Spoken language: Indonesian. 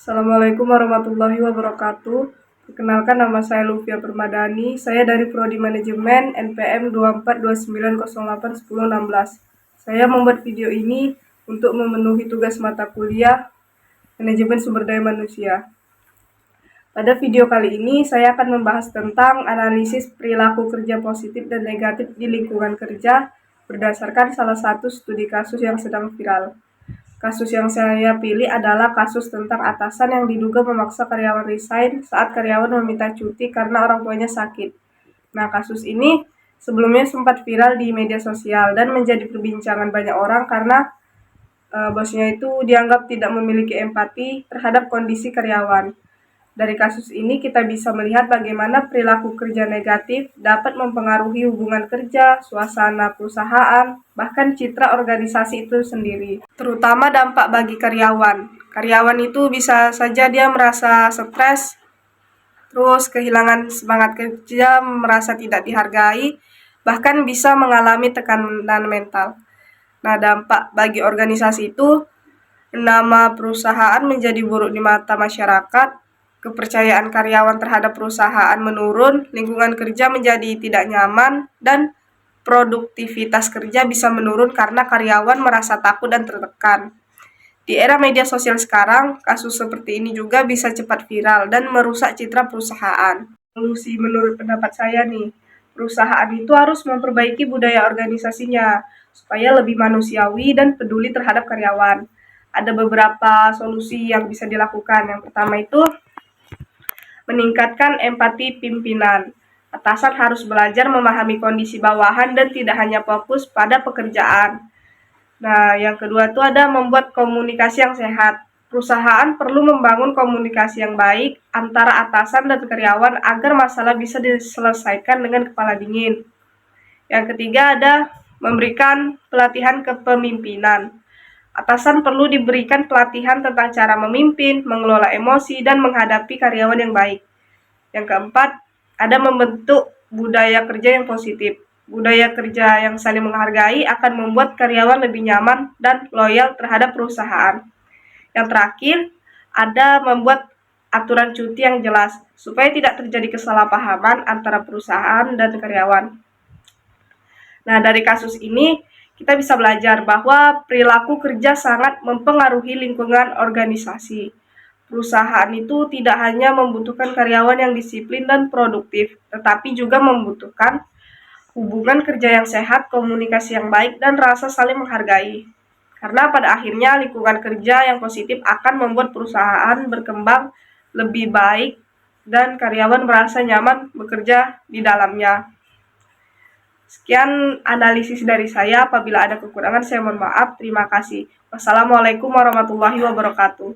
Assalamualaikum warahmatullahi wabarakatuh. Perkenalkan, nama saya Lufia Permadani. Saya dari Prodi Manajemen NPM 2429081016. Saya membuat video ini untuk memenuhi tugas mata kuliah Manajemen Sumber Daya Manusia. Pada video kali ini saya akan membahas tentang analisis perilaku kerja positif dan negatif di lingkungan kerja berdasarkan salah satu studi kasus yang sedang viral. Kasus yang saya pilih adalah kasus tentang atasan yang diduga memaksa karyawan resign saat karyawan meminta cuti karena orang tuanya sakit. Nah, kasus ini sebelumnya sempat viral di media sosial dan menjadi perbincangan banyak orang karena bosnya itu dianggap tidak memiliki empati terhadap kondisi karyawan. Dari kasus ini kita bisa melihat bagaimana perilaku kerja negatif dapat mempengaruhi hubungan kerja, suasana perusahaan, bahkan citra organisasi itu sendiri. Terutama dampak bagi karyawan. Karyawan itu bisa saja dia merasa stres, terus kehilangan semangat kerja, merasa tidak dihargai, bahkan bisa mengalami tekanan mental. Nah, dampak bagi organisasi itu, nama perusahaan menjadi buruk di mata masyarakat, kepercayaan karyawan terhadap perusahaan menurun, lingkungan kerja menjadi tidak nyaman, dan produktivitas kerja bisa menurun karena karyawan merasa takut dan tertekan. Di era media sosial sekarang, kasus seperti ini juga bisa cepat viral dan merusak citra perusahaan. Solusi menurut pendapat saya nih, perusahaan itu harus memperbaiki budaya organisasinya supaya lebih manusiawi dan peduli terhadap karyawan. Ada beberapa solusi yang bisa dilakukan. Yang pertama itu meningkatkan empati pimpinan. Atasan harus belajar memahami kondisi bawahan dan tidak hanya fokus pada pekerjaan. Nah, yang kedua itu ada membuat komunikasi yang sehat. Perusahaan perlu membangun komunikasi yang baik antara atasan dan karyawan agar masalah bisa diselesaikan dengan kepala dingin. Yang ketiga ada memberikan pelatihan kepemimpinan. Atasan perlu diberikan pelatihan tentang cara memimpin, mengelola emosi, dan menghadapi karyawan yang baik. Yang keempat, ada membentuk budaya kerja yang positif. Budaya kerja yang saling menghargai akan membuat karyawan lebih nyaman dan loyal terhadap perusahaan. Yang terakhir, ada membuat aturan cuti yang jelas supaya tidak terjadi kesalahpahaman antara perusahaan dan karyawan. Nah, dari kasus ini kita bisa belajar bahwa perilaku kerja sangat mempengaruhi lingkungan organisasi. Perusahaan itu tidak hanya membutuhkan karyawan yang disiplin dan produktif, tetapi juga membutuhkan hubungan kerja yang sehat, komunikasi yang baik, dan rasa saling menghargai. Karena pada akhirnya lingkungan kerja yang positif akan membuat perusahaan berkembang lebih baik dan karyawan merasa nyaman bekerja di dalamnya. Sekian analisis dari saya. Apabila ada kekurangan, saya mohon maaf. Terima kasih. Wassalamualaikum warahmatullahi wabarakatuh.